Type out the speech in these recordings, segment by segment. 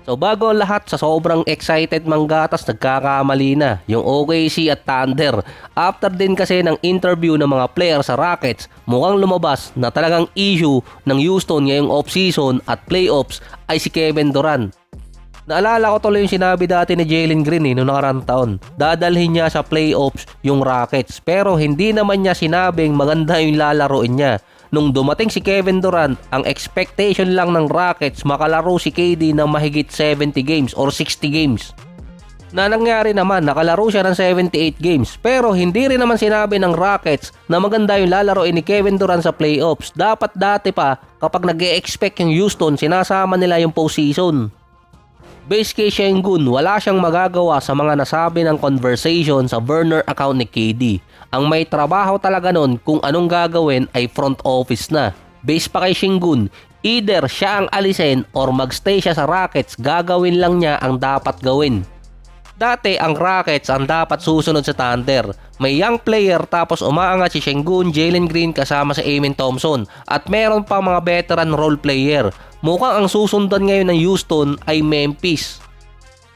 So bago ang lahat, sa sobrang excited manggatas, nagkakamali na yung OKC at Thunder. After din kasi ng interview ng mga player sa Rockets, mukhang lumabas na talagang issue ng Houston ngayong off-season at playoffs ay si Kevin Durant. Naalala ko tuloy yung sinabi dati ni Jalen Green noong nakaraang taon. Dadalhin niya sa playoffs yung Rockets, pero hindi naman niya sinabing maganda yung lalaroin niya. Nung dumating si Kevin Durant, ang expectation lang ng Rockets makalaro si KD ng mahigit 70 games or 60 games. Na nangyari naman, nakalaro siya ng 78 games. Pero hindi rin naman sinabi ng Rockets na maganda yung lalaroin ni Kevin Durant sa playoffs. Dapat dati pa, kapag nag-e-expect yung Houston, sinasama nila yung postseason. Base kay Sengun, wala siyang magagawa sa mga nasabi ng conversation sa burner account ni KD. Ang may trabaho talaga nun kung anong gagawin ay front office na. Base pa kay Sengun, either siya ang alisin or magstay siya sa Rockets, gagawin lang niya ang dapat gawin. Dati ang Rockets ang dapat susunod sa Thunder. May young player tapos umaangat si Sengun, Jalen Green kasama si Amen Thompson at meron pa mga veteran role player. Mukhang ang susundan ngayon ng Houston ay Memphis.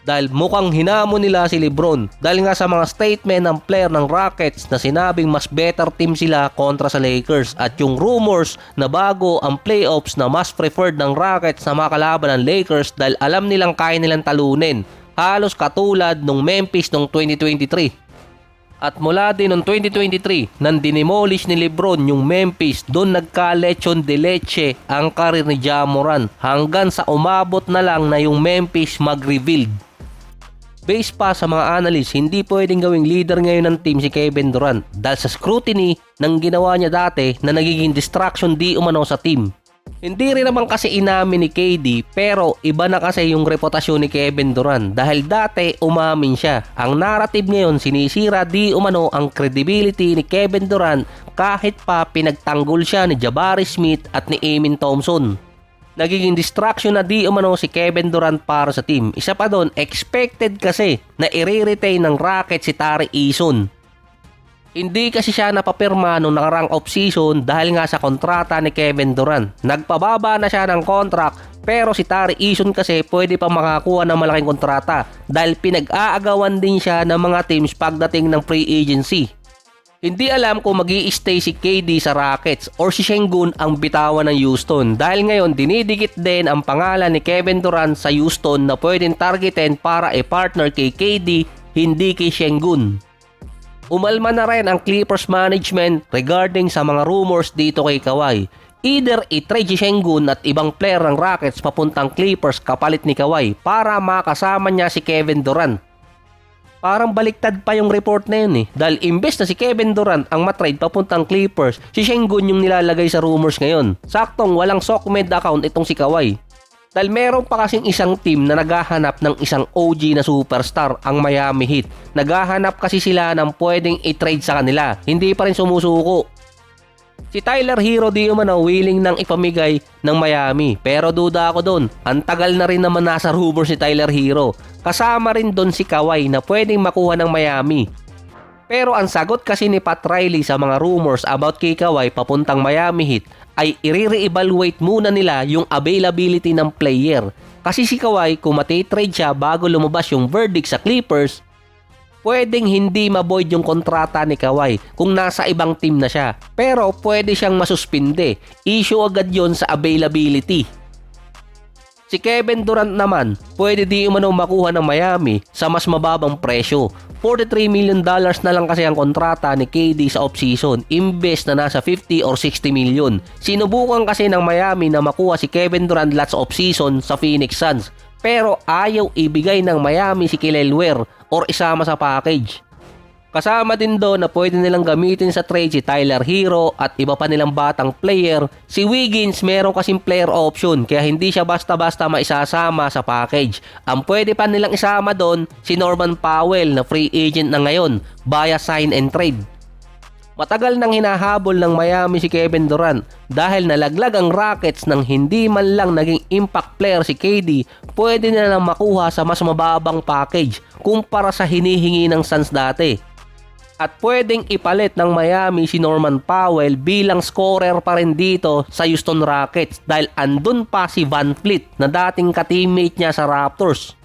Dahil mukhang hinamon nila si LeBron dahil nga sa mga statement ng player ng Rockets na sinabing mas better team sila kontra sa Lakers at yung rumors na bago ang playoffs na mas preferred ng Rockets na makalaban ng Lakers dahil alam nilang kaya nilang talunin. Halos katulad nung Memphis nung 2023. At mula din noong 2023, nang dinimolish ni LeBron yung Memphis, doon nagka-lechon de leche ang karir ni Ja Morant hanggang sa umabot na lang na yung Memphis mag-rebuild. Based pa sa mga analyst, hindi pwedeng gawing leader ngayon ng team si Kevin Durant dahil sa scrutiny ng ginawa niya dati na nagiging distraction di umano sa team. Hindi rin naman kasi inamin ni KD pero iba na kasi yung reputasyon ni Kevin Durant dahil dati umamin siya. Ang narrative ngayon sinisira di umano ang credibility ni Kevin Durant kahit pa pinagtanggol siya ni Jabari Smith at ni Amen Thompson. Nagiging distraction na di umano si Kevin Durant para sa team. Isa pa doon, expected kasi na i-retain ng Rockets si Tari Eason. Hindi kasi siya napapirma nung nakarang off-season dahil nga sa kontrata ni Kevin Durant. Nagpababa na siya ng contract pero si Tari Eason kasi pwede pa makakuha ng malaking kontrata dahil pinag-aagawan din siya ng mga teams pagdating ng free agency. Hindi alam kung magi-stay si KD sa Rockets or si Sengun ang bitawan ng Houston dahil ngayon dinidikit din ang pangalan ni Kevin Durant sa Houston na pwedeng targetin para i-partner kay KD, hindi kay Sengun. Umalma na rin ang Clippers management regarding sa mga rumors dito kay Kawhi. Either i-trade si Sengun at ibang player ng Rockets papuntang Clippers kapalit ni Kawhi para makasama niya si Kevin Durant. Parang baliktad pa yung report na yun dahil imbes na si Kevin Durant ang matrade papuntang Clippers, si Sengun yung nilalagay sa rumors ngayon. Saktong walang SOCMED account itong si Kawhi. Dahil meron pa kasing isang team na naghahanap ng isang OG na superstar, ang Miami Heat. Naghahanap kasi sila ng pwedeng i-trade sa kanila. Hindi pa rin sumusuko. Si Tyler Hero di umano willing nang ipamigay ng Miami. Pero duda ako doon. Ang tagal na rin naman nasa rumors si Tyler Hero. Kasama rin doon si Kawhi na pwedeng makuha ng Miami. Pero ang sagot kasi ni Pat Riley sa mga rumors about kay Kawhi papuntang Miami Heat ay i-re-evaluate muna nila yung availability ng player. Kasi si Kawhi kung mati-trade siya bago lumabas yung verdict sa Clippers, pwedeng hindi ma-void yung kontrata ni Kawhi kung nasa ibang team na siya. Pero pwede siyang masuspinde. Issue agad yon sa availability. Si Kevin Durant naman, pwede di umano makuha ng Miami sa mas mababang presyo. $43 million na lang kasi ang kontrata ni KD sa off-season, imbes na nasa 50 or 60 million. Sinubukan kasi ng Miami na makuha si Kevin Durant last off-season sa Phoenix Suns, pero ayaw ibigay ng Miami si Kelly Oubre or isama sa package. Kasama din doon na pwede nilang gamitin sa trade si Tyler Hero at iba pa nilang batang player. Si Wiggins meron kasing player option kaya hindi siya basta-basta maisasama sa package. Ang pwede pa nilang isama doon si Norman Powell na free agent na ngayon via sign and trade. Matagal nang hinahabol ng Miami si Kevin Durant dahil nalaglag ang Rockets nang hindi man lang naging impact player si KD, pwede nilang makuha sa mas mababang package kumpara sa hinihingi ng Suns dati. At pwedeng ipalit ng Miami si Norman Powell bilang scorer pa rin dito sa Houston Rockets dahil andun pa si Van Fleet na dating ka-teammate niya sa Raptors.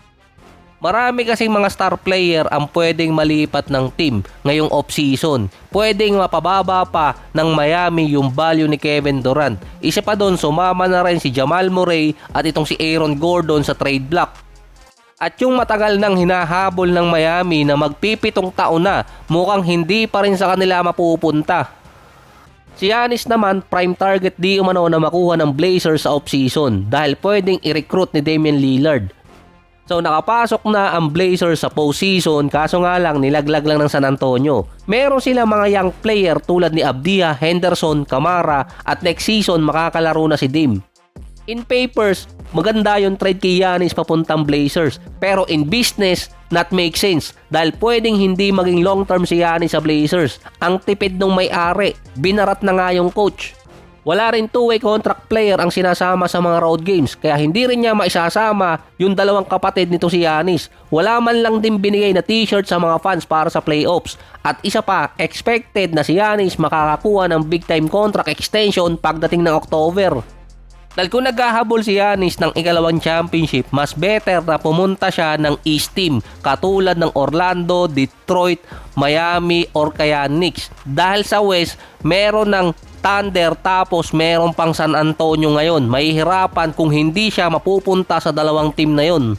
Marami kasing mga star player ang pwedeng malipat ng team ngayong off-season. Pwedeng mapababa pa ng Miami yung value ni Kevin Durant. Isa pa doon, sumama na rin si Jamal Murray at itong si Aaron Gordon sa trade block. At yung matagal nang hinahabol ng Miami na magpipitong taon na, mukhang hindi pa rin sa kanila mapupunta. Si Giannis naman, prime target di umano na makuha ng Blazers sa off-season dahil pwedeng i-recruit ni Damian Lillard. So nakapasok na ang Blazers sa postseason, kaso nga lang nilaglag lang ng San Antonio. Meron sila mga young player tulad ni Abdiya, Henderson, Camara at next season makakalaro na si Dame. In papers, maganda yung trade kay Giannis papuntang Blazers. Pero in business, not make sense dahil pwedeng hindi maging long term si Giannis sa Blazers. Ang tipid nung may-ari, binarat na nga yung coach. Wala rin two-way contract player ang sinasama sa mga road games kaya hindi rin niya maisasama yung dalawang kapatid nito si Giannis. Wala man lang din binigay na t-shirt sa mga fans para sa playoffs. At isa pa, expected na si Giannis makakakuha ng big time contract extension pagdating ng October. Dahil kung naghahabol si Giannis ng ikalawang championship, mas better na pumunta siya ng East team katulad ng Orlando, Detroit, Miami or kaya Knicks. Dahil sa West, meron ng Thunder tapos meron pang San Antonio ngayon. Mahihirapan kung hindi siya mapupunta sa dalawang team na yon.